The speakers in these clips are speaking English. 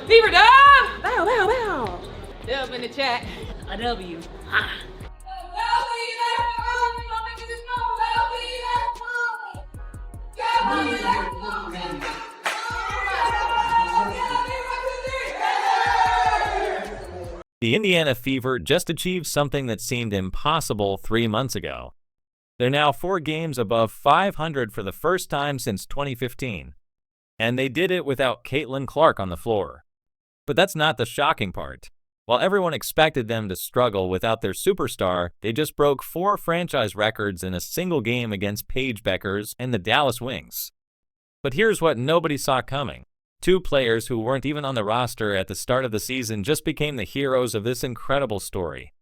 Fever dub! Bow, bow, bow. Dub in the chat. A W. Ha. The Indiana Fever just achieved something that seemed impossible 3 months ago. They're now 4 games above 500 for the first time since 2015. And they did it without Caitlin Clark on the floor. But that's not the shocking part. While everyone expected them to struggle without their superstar, they just broke 4 franchise records in a single game against Paige Bueckers and the Dallas Wings. But here's what nobody saw coming. 2 players who weren't even on the roster at the start of the season just became the heroes of this incredible story.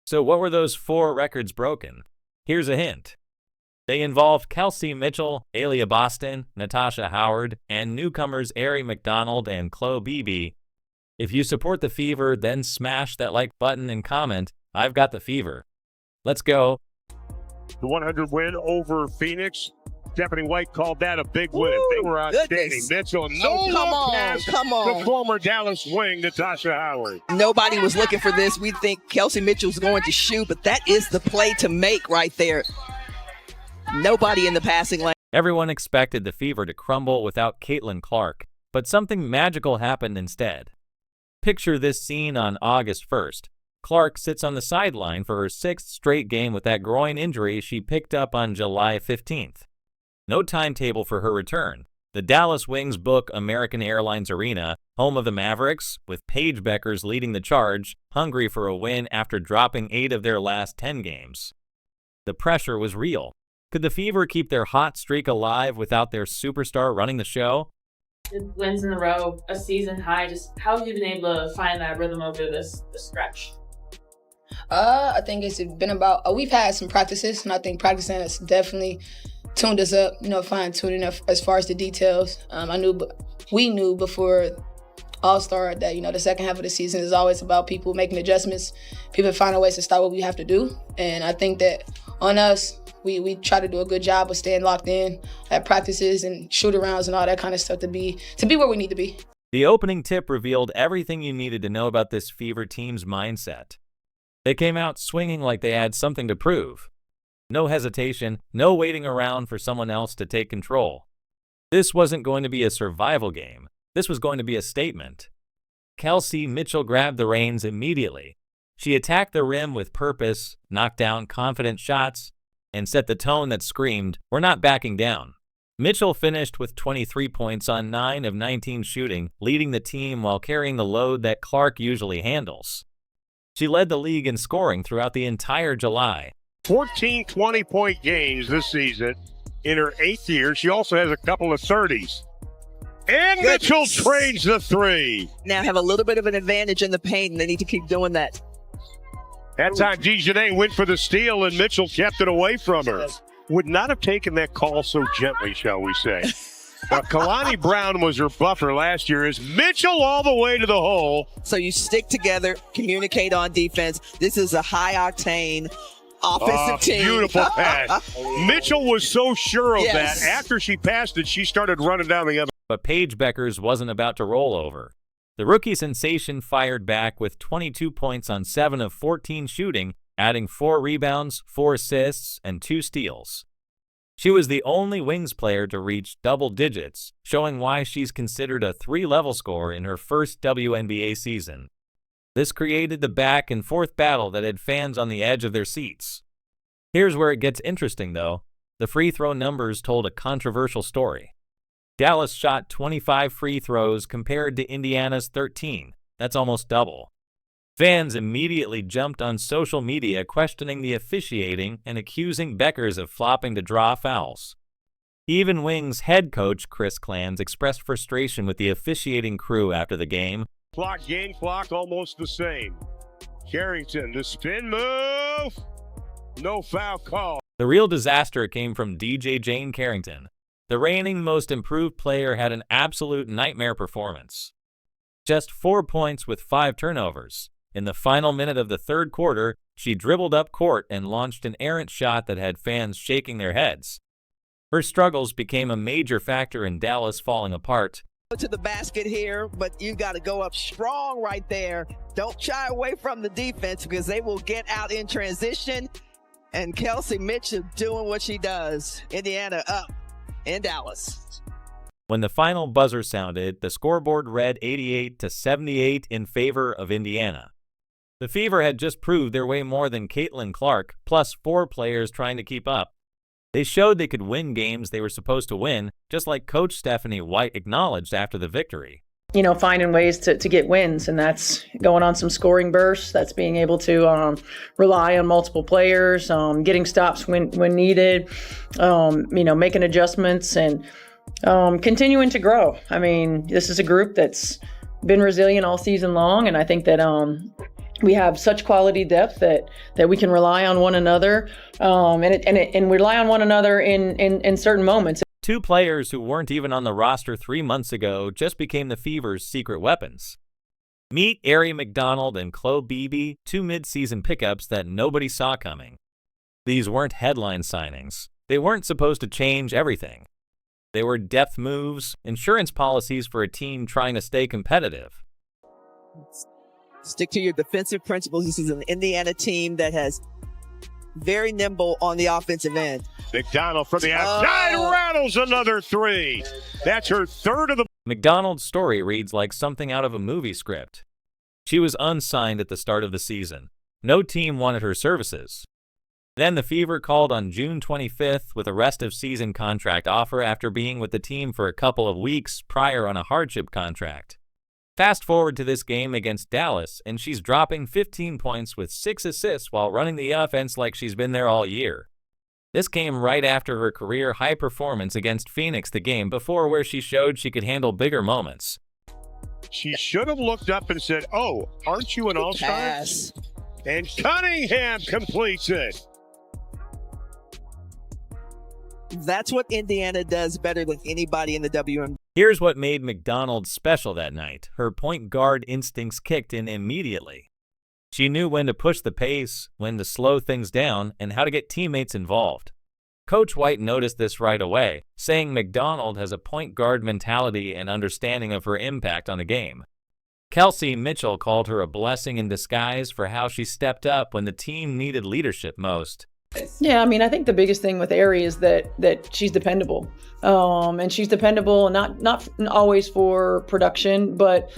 So what were those 4 records broken? Here's a hint. They involved Kelsey Mitchell, Aaliyah Boston, Natasha Howard, and newcomers Ari McDonald and Chloe Beebe. If you support the Fever, then smash that like button and comment, "I've got the Fever." Let's go. The 100 win over Phoenix. Stephanie White called that a big win. They were outstanding. Mitchell, come on. The former Dallas Wing, Natasha Howard. Nobody was looking for this. We think Kelsey Mitchell's going to shoot, but that is the play to make right there. Nobody in the passing lane. Everyone expected the Fever to crumble without Caitlin Clark, but something magical happened instead. Picture this scene on August 1st. Clark sits on the sideline for her 6th straight game with that groin injury she picked up on July 15th. No timetable for her return. The Dallas Wings book American Airlines Arena, home of the Mavericks, with Paige Bueckers leading the charge, hungry for a win after dropping 8 of their last 10 games. The pressure was real. Could the Fever keep their hot streak alive without their superstar running the show? Wins in a row, a season high. Just how have you been able to find that rhythm over this stretch? I think it's been about, we've had some practices, and I think practicing has definitely tuned us up, fine-tuning as far as the details. We knew before All-Star that, the second half of the season is always about people making adjustments, people finding ways to stop what we have to do. And I think that on us, we try to do a good job of staying locked in at practices and shoot-arounds and all that kind of stuff to be where we need to be. The opening tip revealed everything you needed to know about this Fever team's mindset. They came out swinging like they had something to prove. No hesitation, no waiting around for someone else to take control. This wasn't going to be a survival game. This was going to be a statement. Kelsey Mitchell grabbed the reins immediately. She attacked the rim with purpose, knocked down confident shots, and set the tone that screamed, "We're not backing down." Mitchell finished with 23 points on 9 of 19 shooting, leading the team while carrying the load that Clark usually handles. She led the league in scoring throughout the entire July. 14 20-point games this season in her 8th year. She also has a couple of 30s. And Mitchell trades the 3. Now have a little bit of an advantage in the paint, and they need to keep doing that. That time, Dejanay went for the steal, and Mitchell kept it away from her. Would not have taken that call so gently, shall we say. Kalani Brown was her buffer last year. Is Mitchell all the way to the hole? So you stick together, communicate on defense. This is a high-octane offensive team. Beautiful pass. Mitchell was so sure of that. After she passed it, she started running down the other. But Paige Bueckers wasn't about to roll over. The rookie sensation fired back with 22 points on 7 of 14 shooting, adding 4 rebounds, 4 assists, and 2 steals. She was the only Wings player to reach double digits, showing why she's considered a 3-level scorer in her first WNBA season. This created the back and forth battle that had fans on the edge of their seats. Here's where it gets interesting, though. The free throw numbers told a controversial story. Dallas shot 25 free throws compared to Indiana's 13. That's almost double. Fans immediately jumped on social media questioning the officiating and accusing Bueckers of flopping to draw fouls. Even Wings head coach Chris Clans expressed frustration with the officiating crew after the game. Game clock almost the same. Carrington, the spin move. No foul call. The real disaster came from DJ Jane Carrington. The reigning most improved player had an absolute nightmare performance. Just 4 points with 5 turnovers. In the final minute of the third quarter, she dribbled up court and launched an errant shot that had fans shaking their heads. Her struggles became a major factor in Dallas falling apart. To the basket here, but you got to go up strong right there. Don't shy away from the defense because they will get out in transition. And Kelsey Mitchell doing what she does. Indiana up in Dallas. When the final buzzer sounded, the scoreboard read 88-78 in favor of Indiana. The Fever had just proved their way more than Caitlin Clark, plus 4 players trying to keep up. They showed they could win games they were supposed to win, just like Coach Stephanie White acknowledged after the victory. Finding ways to get wins, and that's going on some scoring bursts. That's being able to rely on multiple players, getting stops when needed, making adjustments and continuing to grow. I mean, this is a group that's been resilient all season long, and I think that we have such quality depth that we can rely on one another, and rely on one another in certain moments. 2 players who weren't even on the roster 3 months ago just became the Fever's secret weapons. Meet Aari McDonald and Chloe Beebe, 2 mid-season pickups that nobody saw coming. These weren't headline signings. They weren't supposed to change everything. They were depth moves, insurance policies for a team trying to stay competitive. Stick to your defensive principles. This is an Indiana team that has very nimble on the offensive end. McDonald from the outside rattles another 3. That's her 3rd of the. McDonald's story reads like something out of a movie script. She was unsigned at the start of the season. No team wanted her services. Then the Fever called on June 25th with a rest-of-season contract offer after being with the team for a couple of weeks prior on a hardship contract. Fast forward to this game against Dallas, and she's dropping 15 points with 6 assists while running the offense like she's been there all year. This came right after her career high performance against Phoenix the game before, where she showed she could handle bigger moments. She should have looked up and said, "Oh, aren't you an all-star?" Pass. And Cunningham completes it. That's what Indiana does better than anybody in the WNBA. Here's what made McDonald special that night. Her point guard instincts kicked in immediately. She knew when to push the pace, when to slow things down, and how to get teammates involved. Coach White noticed this right away, saying McDonald has a point guard mentality and understanding of her impact on the game. Kelsey Mitchell called her a blessing in disguise for how she stepped up when the team needed leadership most. Yeah, I mean, I think the biggest thing with Aari is that she's dependable, and she's dependable not always for production, but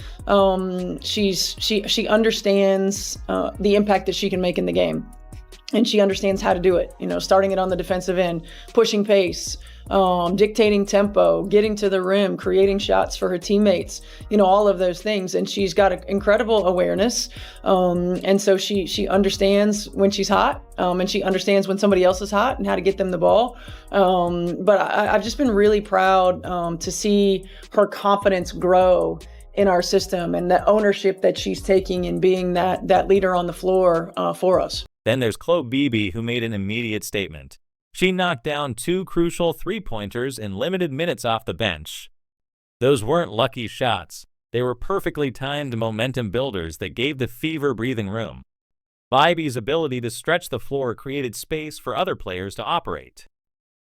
she understands the impact that she can make in the game, and she understands how to do it. Starting it on the defensive end, pushing pace, dictating tempo, getting to the rim, creating shots for her teammates, all of those things. And she's got an incredible awareness. And so she understands when she's hot, and she understands when somebody else is hot and how to get them the ball. But I've just been really proud to see her confidence grow in our system and the ownership that she's taking in being that leader on the floor for us. Then there's Chloe Beebe, who made an immediate statement. She knocked down 2 crucial 3-pointers in limited minutes off the bench. Those weren't lucky shots. They were perfectly timed momentum builders that gave the Fever breathing room. Beebe's ability to stretch the floor created space for other players to operate.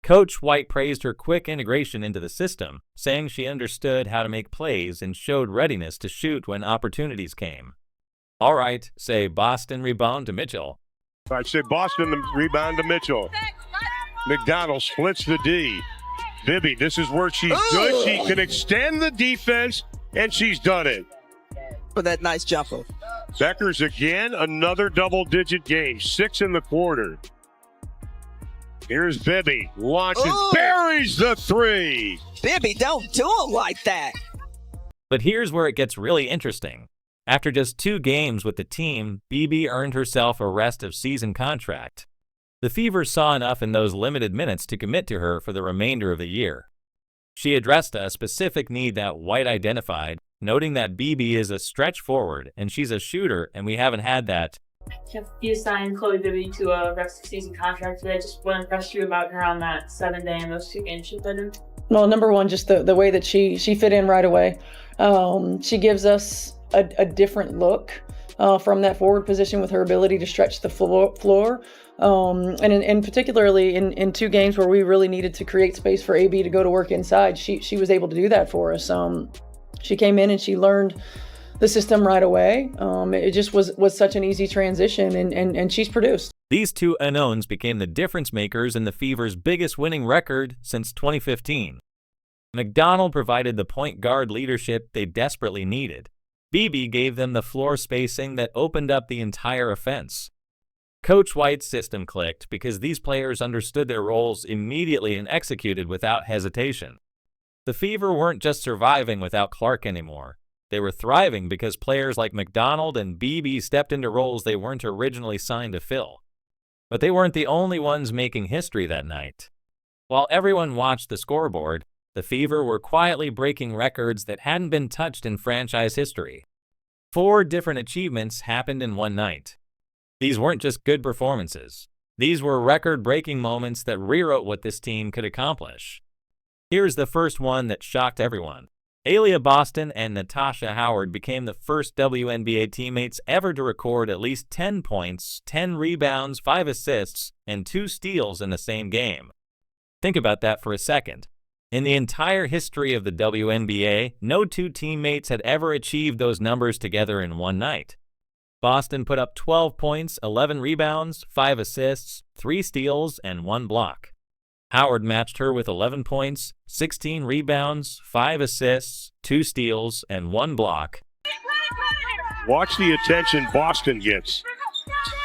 Coach White praised her quick integration into the system, saying she understood how to make plays and showed readiness to shoot when opportunities came. All right, say Boston rebound to Mitchell. I say Boston the rebound to Mitchell. McDonald splits the D. Bibby, this is where she's good. She can extend the defense, and she's done it. For that nice jumper. Bueckers again, another double-digit game, 6 in the quarter. Here's Bibby, launches, buries the 3. Bibby, don't do it like that. But here's where it gets really interesting. After just 2 games with the team, Beebe earned herself a rest-of-season contract. The Fever saw enough in those limited minutes to commit to her for the remainder of the year. She addressed a specific need that White identified, noting that Beebe is a stretch forward and she's a shooter, and we haven't had that. You signed Chloe Beebe to a rest of season contract today. Just what impressed you about her on that 7-day and those 2 games she played in? Well, number one, just the way that she fit in right away. She gives us a different look from that forward position with her ability to stretch the floor. And particularly in 2 games where we really needed to create space for AB to go to work inside, she was able to do that for us. She came in and she learned the system right away. It just was such an easy transition, and she's produced. These two unknowns became the difference makers in the Fever's biggest winning record since 2015. McDonald provided the point guard leadership they desperately needed. BB gave them the floor spacing that opened up the entire offense. Coach White's system clicked because these players understood their roles immediately and executed without hesitation. The Fever weren't just surviving without Clark anymore. They were thriving because players like McDonald and BB stepped into roles they weren't originally signed to fill. But they weren't the only ones making history that night. While everyone watched the scoreboard, the Fever were quietly breaking records that hadn't been touched in franchise history. 4 different achievements happened in one night. These weren't just good performances. These were record-breaking moments that rewrote what this team could accomplish. Here's the first one that shocked everyone. Aaliyah Boston and Natasha Howard became the first WNBA teammates ever to record at least 10 points, 10 rebounds, 5 assists, and 2 steals in the same game. Think about that for a second. In the entire history of the WNBA, no 2 teammates had ever achieved those numbers together in one night. Boston put up 12 points, 11 rebounds, 5 assists, 3 steals, and 1 block. Howard matched her with 11 points, 16 rebounds, 5 assists, 2 steals, and 1 block. Watch the attention Boston gets.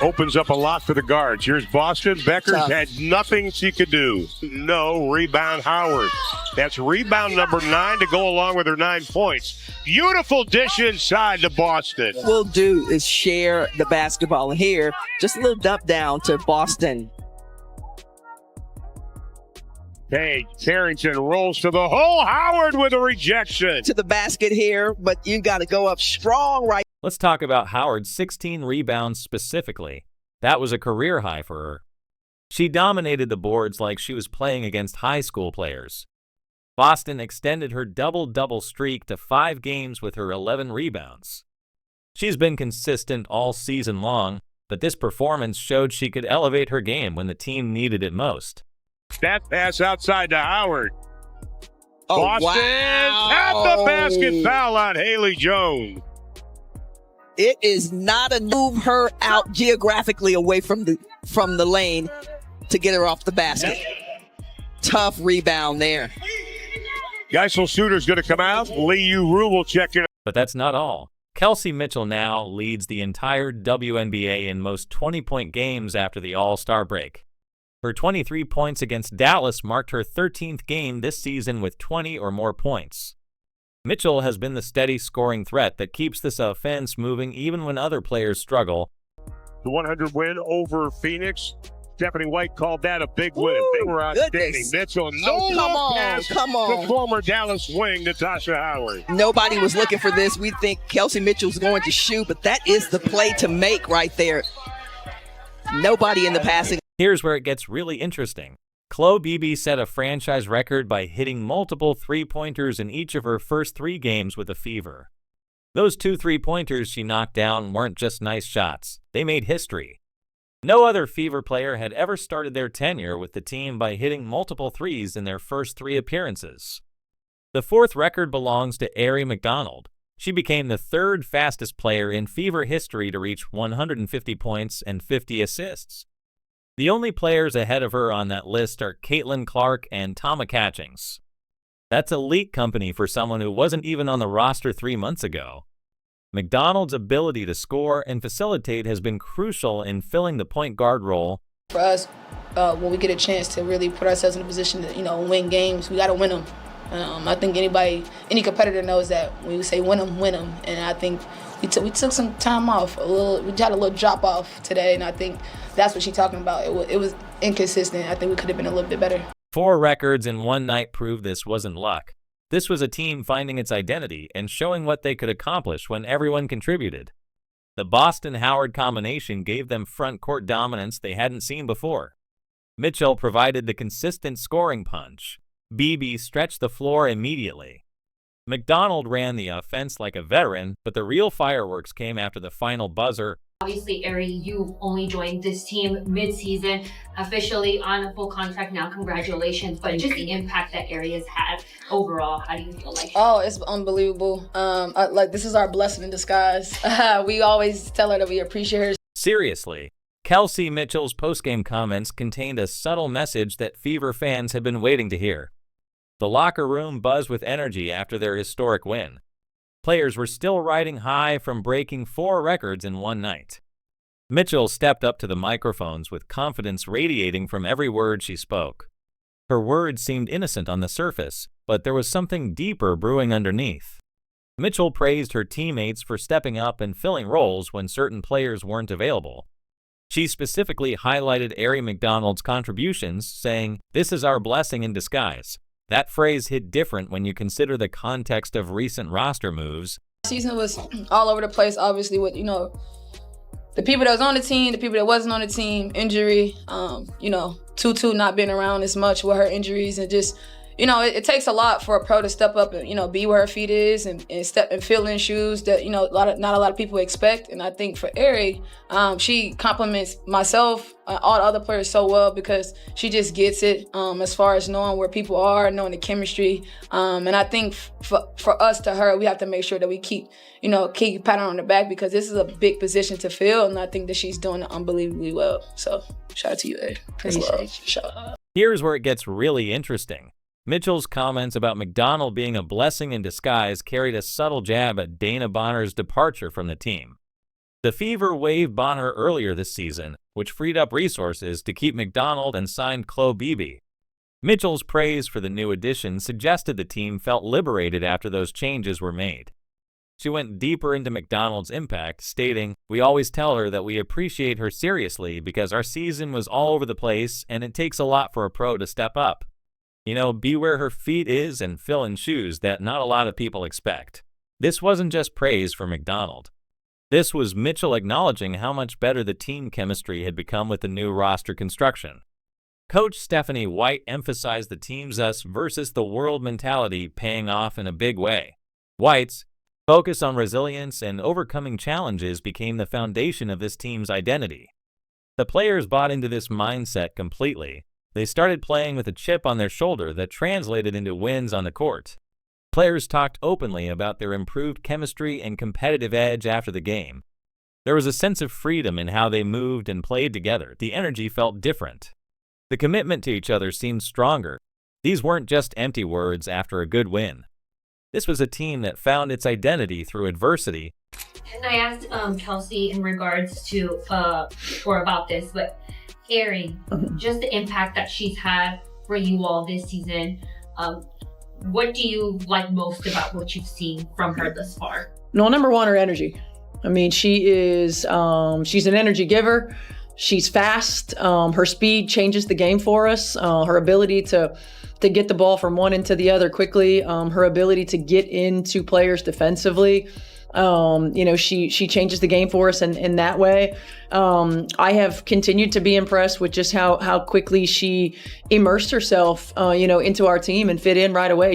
Opens up a lot for the guards. Here's Boston. Bueckers had nothing she could do. No rebound Howard. That's rebound number 9 to go along with her 9 points. Beautiful dish inside to Boston. What we'll do is share the basketball here. Just a little dump down to Boston. Paige Carrington rolls to the hole. Howard with a rejection. To the basket here, but you got to go up strong right. Let's talk about Howard's 16 rebounds specifically. That was a career high for her. She dominated the boards like she was playing against high school players. Boston extended her double-double streak to 5 games with her 11 rebounds. She's been consistent all season long, but this performance showed she could elevate her game when the team needed it most. That pass outside to Howard. Oh, Boston wow. at the basket, foul on Haley Jones. It is not a move her out geographically away from the lane to get her off the basket. Tough rebound there. Geisel shooter's going to come out. Lee Yu-Ru will check in. But that's not all. Kelsey Mitchell now leads the entire WNBA in most 20-point games after the All-Star break. Her 23 points against Dallas marked her 13th game this season with 20 or more points. Mitchell has been the steady scoring threat that keeps this offense moving even when other players struggle. The 100 win over Phoenix. Stephanie White called that a big win. They were outstanding. Goodness. Mitchell, come on. The former Dallas wing, Natasha Howard. Nobody was looking for this. We think Kelsey Mitchell's going to shoot, but that is the play to make right there. Nobody in the passing. Here's where it gets really interesting. Chloe Beebe set a franchise record by hitting multiple three-pointers in each of her first 3 games with the Fever. Those 2 three-pointers she knocked down weren't just nice shots. They made history. No other Fever player had ever started their tenure with the team by hitting multiple threes in their first 3 appearances. The 4th record belongs to Aari McDonald. She became the 3rd fastest player in Fever history to reach 150 points and 50 assists. The only players ahead of her on that list are Caitlin Clark and Tama Catchings. That's elite company for someone who wasn't even on the roster 3 months ago. McDonald's ability to score and facilitate has been crucial in filling the point guard role. For us, when we get a chance to really put ourselves in a position to, win games, we got to win them. I think any competitor knows that when we say win them, win them. And I think we took some time off. We had a little drop off today, and I think that's what she's talking about. It was inconsistent. I think we could have been a little bit better. 4 records in one night prove this wasn't luck. This was a team finding its identity and showing what they could accomplish when everyone contributed. The Boston-Howard combination gave them front court dominance they hadn't seen before. Mitchell provided the consistent scoring punch. Beebe stretched the floor immediately. McDonald ran the offense like a veteran, but the real fireworks came after the final buzzer Obviously, Ari, you only joined this team mid-season, officially on a full contract now. Congratulations. But just the impact that Ari has had overall, how do you feel like? Oh, it's unbelievable. This is our blessing in disguise. We always tell her that we appreciate her. Seriously, Kelsey Mitchell's postgame comments contained a subtle message that Fever fans had been waiting to hear. The locker room buzzed with energy after their historic win. Players were still riding high from breaking 4 records in one night. Mitchell stepped up to the microphones with confidence radiating from every word she spoke. Her words seemed innocent on the surface, but there was something deeper brewing underneath. Mitchell praised her teammates for stepping up and filling roles when certain players weren't available. She specifically highlighted Ari McDonald's contributions, saying, "This is our blessing in disguise." That phrase hit different when you consider the context of recent roster moves. Season was all over the place, obviously, with, the people that was on the team, the people that wasn't on the team, injury, Tutu not being around as much with her injuries, and just, it takes a lot for a pro to step up and, be where her feet is and step and fill in shoes that, not a lot of people expect. And I think for Ari, she compliments myself, all the other players so well because she just gets it as far as knowing where people are, knowing the chemistry. And I think for us to her, we have to make sure that we keep patting her on the back because this is a big position to fill. And I think that she's doing it unbelievably well. So shout out to you, Ari. Appreciate you. Here's where it gets really interesting. Mitchell's comments about McDonald being a blessing in disguise carried a subtle jab at Dana Bonner's departure from the team. The Fever waived Bonner earlier this season, which freed up resources to keep McDonald and signed Chloe Beebe. Mitchell's praise for the new addition suggested the team felt liberated after those changes were made. She went deeper into McDonald's impact, stating, "We always tell her that we appreciate her seriously because our season was all over the place and it takes a lot for a pro to step up. Be where her feet is and fill in shoes that not a lot of people expect." This wasn't just praise for McDonald. This was Mitchell acknowledging how much better the team chemistry had become with the new roster construction. Coach Stephanie White emphasized the team's us versus the world mentality paying off in a big way. White's focus on resilience and overcoming challenges became the foundation of this team's identity. The players bought into this mindset completely. They started playing with a chip on their shoulder that translated into wins on the court. Players talked openly about their improved chemistry and competitive edge after the game. There was a sense of freedom in how they moved and played together. The energy felt different. The commitment to each other seemed stronger. These weren't just empty words after a good win. This was a team that found its identity through adversity. And I asked Kelsey in regards to, or about this, but Ari, just the impact that she's had for you all this season. What do you like most about what you've seen from her thus far? No, number one, her energy. I mean, she is, she's an energy giver. She's fast. Her speed changes the game for us. Her ability to get the ball from one end to the other quickly. Her ability to get into players defensively. She changes the game for us in that way. I have continued to be impressed with just how quickly she immersed herself, into our team and fit in right away.